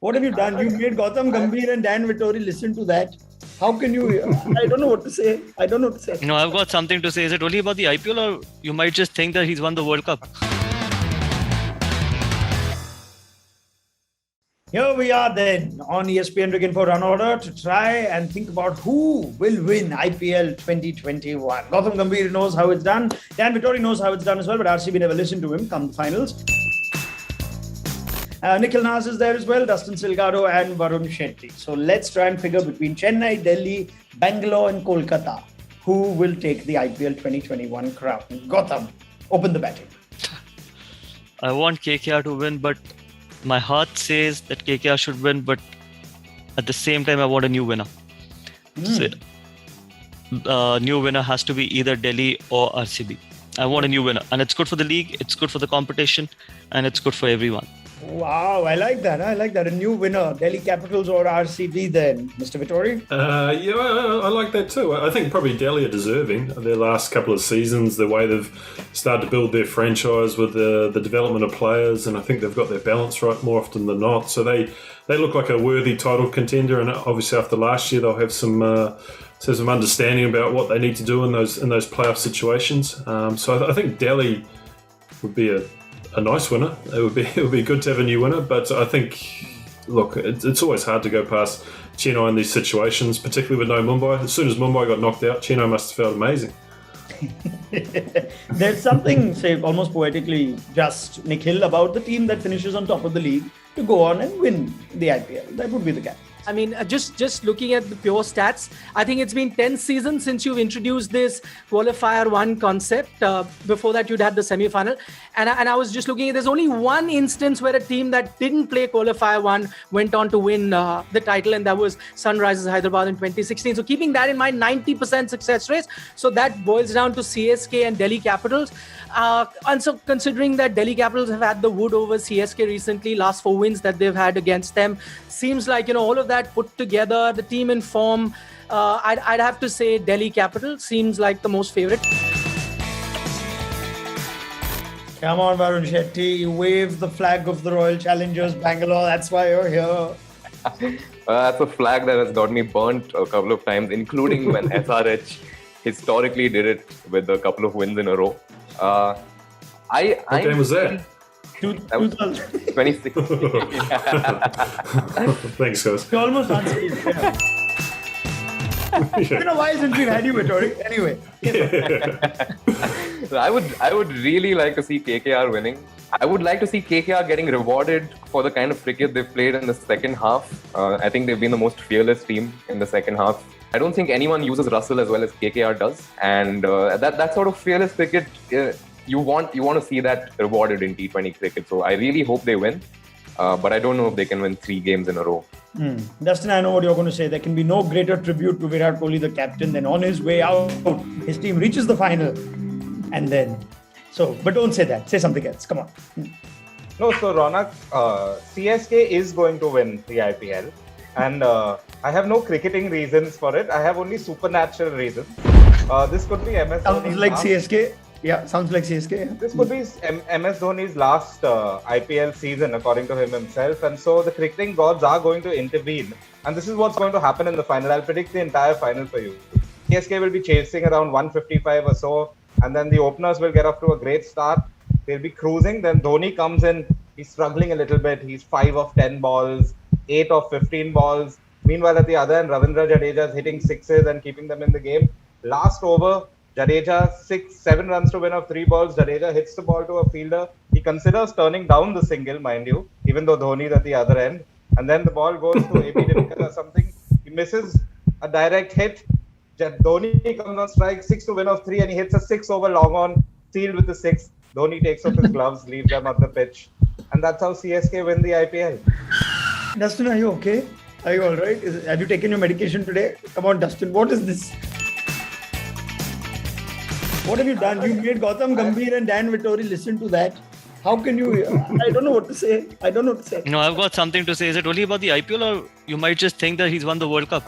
What have you done? You made Gautam Gambhir and Dan Vittori listen to that. How can you? I don't know what to say. No, I've got something to say. Is it only about the IPL, or you might just think that he's won the World Cup? Here we are then on espncricinfo Runorder to try and think about who will win IPL 2021. Gautam Gambhir knows how it's done. Dan Vittori knows how it's done as well, but RCB never listened to him come the finals. Nikhil Nas is there as well, Dustin Silgado and Varun Shetty. So let's try and figure between Chennai, Delhi, Bangalore and Kolkata who will take the IPL 2021 crown. Gautam, open the batting. I want KKR to win, but my heart says that KKR should win, but at the same time, I want a new winner. So, new winner has to be either Delhi or RCB. I want a new winner, and it's good for the league, it's good for the competition, and it's good for everyone. Wow, I like that. A new winner, Delhi Capitals or RCB then. Mr. Vittori? Yeah, I like that too. I think probably Delhi are deserving of their last couple of seasons, the way they've started to build their franchise with the development of players, and I think they've got their balance right more often than not. So they look like a worthy title contender, and obviously after last year they'll have some understanding about what they need to do in those playoff situations. So I think Delhi would be a nice winner. It would be good to have a new winner, but I think, look, it's always hard to go past Chennai in these situations, particularly with no Mumbai. As soon as Mumbai got knocked out, Chennai must have felt amazing. There's something, say, almost poetically just, Nikhil, about the team that finishes on top of the league to go on and win the IPL. That would be the gap. I mean, just looking at the pure stats, I think it's been 10 seasons since you've introduced this qualifier one concept. Before that, you'd had the semi-final. And I was just looking at, there's only one instance where a team that didn't play qualifier one went on to win the title, and that was Sunrisers Hyderabad in 2016. So keeping that in mind, 90% success rate. So that boils down to CSK and Delhi Capitals. And so considering that Delhi Capitals have had the wood over CSK recently, last 4 wins that they've had against them, seems like, all of that put together, the team in form, I'd have to say Delhi Capital seems like the most favourite. Come on, Varun Shetty, wave the flag of the Royal Challengers Bangalore. That's why you're here. That's a flag that has got me burnt a couple of times, including when SRH historically did it with a couple of wins in a row. What game was that? 2016. Thanks, guys. You almost answered it. Yeah. It's been a while since we've had you, Vittori. Anyway. So I would really like to see KKR winning. I would like to see KKR getting rewarded for the kind of cricket they've played in the second half. I think they've been the most fearless team in the second half. I don't think anyone uses Russell as well as KKR does, and that sort of fearless cricket, you want to see that rewarded in T20 cricket. So I really hope they win, but I don't know if they can win 3 games in a row. Dustin, I know what you're going to say. There can be no greater tribute to Virat Kohli, the captain, than on his way out, his team reaches the final, and then. So, but don't say that. Say something else. Come on. No, so Ronak, CSK is going to win the IPL, and I have no cricketing reasons for it. I have only supernatural reasons. This could be MS. Sounds like CSK. Yeah, sounds like CSK. This could be MS Dhoni's last IPL season, according to him himself. And so the cricketing gods are going to intervene. And this is what's going to happen in the final. I'll predict the entire final for you. CSK will be chasing around 155 or so. And then the openers will get off to a great start. They'll be cruising. Then Dhoni comes in. He's struggling a little bit. He's 5 of 10 balls, 8 of 15 balls. Meanwhile, at the other end, Ravindra Jadeja is hitting sixes and keeping them in the game. Last over, Jadeja 7 runs to win of 3 balls. Jadeja hits the ball to a fielder. He considers turning down the single, mind you, even though Dhoni's at the other end. And then the ball goes to AP Dinkar or something. He misses a direct hit. Dhoni comes on strike, 6 to win of 3, and he hits a 6 over long on, sealed with the 6. Dhoni takes off his gloves, leaves them at the pitch. And that's how CSK win the IPL. Dustin, are you okay? Are you all right? Have you taken your medication today? Come on, Dustin. What is this? What have you done? You made Gautam Gambhir and Dan Vittori listen to that. How can you? I don't know what to say. No, I've got something to say. Is it only about the IPL, or you might just think that he's won the World Cup?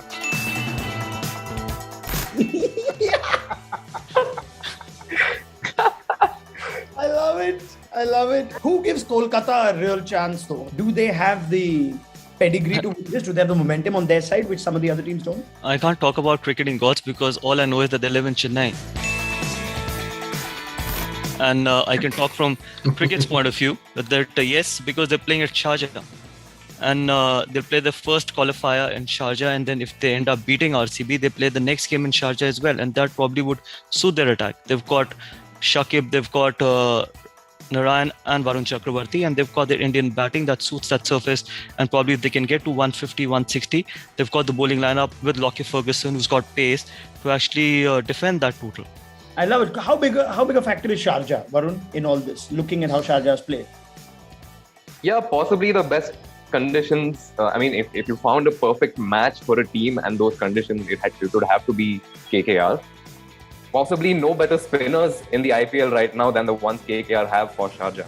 I love it. Who gives Kolkata a real chance though? Do they have the pedigree to win this? Do they have the momentum on their side, which some of the other teams don't? I can't talk about cricketing gods because all I know is that they live in Chennai. And I can talk from cricket's point of view that yes, because they're playing at Sharjah. And they'll play the first qualifier in Sharjah, and then if they end up beating RCB, they play the next game in Sharjah as well, and that probably would suit their attack. They've got Shakib, they've got Narayan and Varun Chakravarti, and they've got their Indian batting that suits that surface, and probably if they can get to 150, 160, they've got the bowling lineup with Lockie Ferguson, who's got pace to actually defend that total. I love it. How big a factor is Sharjah, Varun, in all this, looking at how Sharjah has played? Yeah, possibly the best conditions. If you found a perfect match for a team and those conditions, it would have to be KKR. Possibly no better spinners in the IPL right now than the ones KKR have for Sharjah.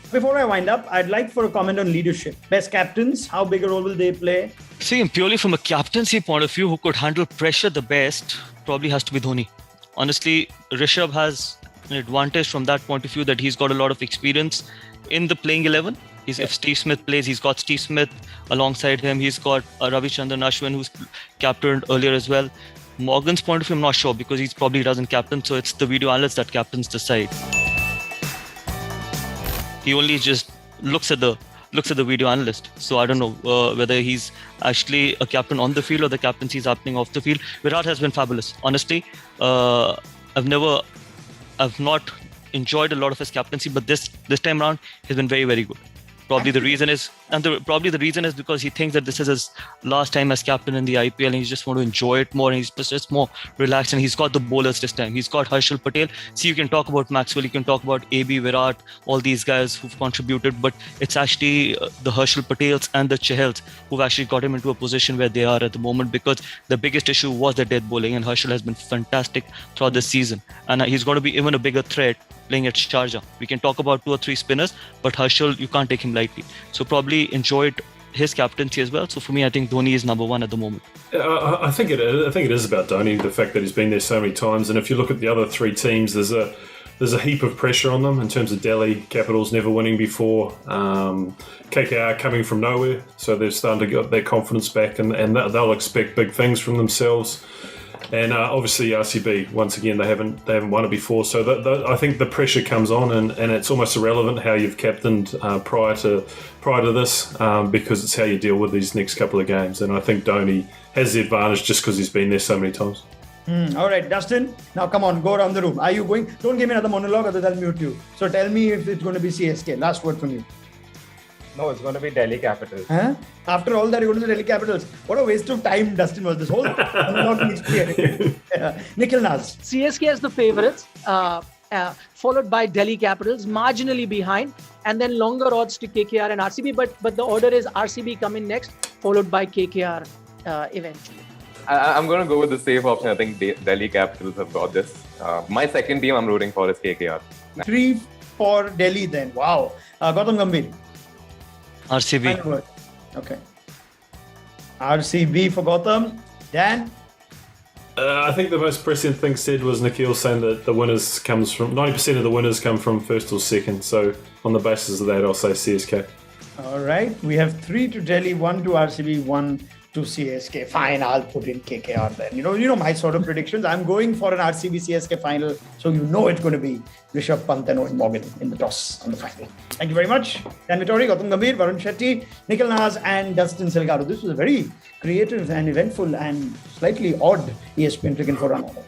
Before I wind up, I'd like for a comment on leadership. Best captains, how big a role will they play? See, purely from a captaincy point of view, who could handle pressure the best probably has to be Dhoni. Honestly, Rishabh has an advantage from that point of view that he's got a lot of experience in the playing 11. If Steve Smith plays, he's got Steve Smith alongside him. He's got Ravichandran Ashwin, who's captained earlier as well. Morgan's point of view, I'm not sure because he probably doesn't captain, so it's the video analyst that captains the side. He only just looks at the video analyst. So I don't know whether he's actually a captain on the field or the captaincy is happening off the field. Virat has been fabulous. Honestly, I've not enjoyed a lot of his captaincy, but this time around, he's been very, very good. Probably the reason is because he thinks that this is his last time as captain in the IPL and he just want to enjoy it more and he's just more relaxed, and he's got the bowlers this time. He's got Harshal Patel. See, you can talk about Maxwell, you can talk about AB, Virat, all these guys who've contributed, but it's actually the Harshal Patels and the Chahals who've actually got him into a position where they are at the moment, because the biggest issue was the death bowling, and Harshal has been fantastic throughout this season, and he's going to be even a bigger threat playing at Sharjah. We can talk about 2 or 3 spinners, but Harshal, you can't take him lightly. So probably enjoyed his captaincy as well. So for me, I think Dhoni is number 1 at the moment. I think it is about Dhoni, the fact that he's been there so many times. And if you look at the other 3 teams, there's a heap of pressure on them in terms of Delhi Capitals never winning before, KKR coming from nowhere, so they're starting to get their confidence back, and they'll expect big things from themselves. And obviously RCB, once again, they haven't won it before, so I think the pressure comes on, and it's almost irrelevant how you've captained prior to this, because it's how you deal with these next couple of games. And I think Dhoni has the advantage just because he's been there so many times. All right, Dustin, now come on, go around the room. Are you going? Don't give me another monologue, otherwise I'll mute you. So tell me if it's going to be CSK. Last word from you. No, it's going to be Delhi Capitals. Huh? After all that, you're going to say Delhi Capitals. What a waste of time, Dustin, was this whole monologue needs to be Nikhil Naz. CSK as the favourites, followed by Delhi Capitals, marginally behind, and then longer odds to KKR and RCB. But the order is RCB coming next, followed by KKR eventually. I'm going to go with the safe option. I think Delhi Capitals have got this. My second team I'm rooting for is KKR. 3 for Delhi then. Wow. Gautam Gambhir. RCB. Final word. Okay. RCB for Gautam. Dan? I think the most prescient thing said was Nikhil saying that the winners comes from 90% of the winners come from first or second. So on the basis of that, I'll say CSK. All right. We have 3 to Delhi, 1 to RCB, 1 to CSK. Fine, I'll put in KKR then. You know my sort of predictions. I'm going for an RCB CSK final, so you know it's going to be Rishabh Pant and Owen Morgan in the toss on the final. Thank you very much. Dan Vittori, Gautam Gambhir, Varun Shetty, Nikhil Naz and Dustin Salgado. This was a very creative and eventful and slightly odd ESPN Cricinfo Runorder.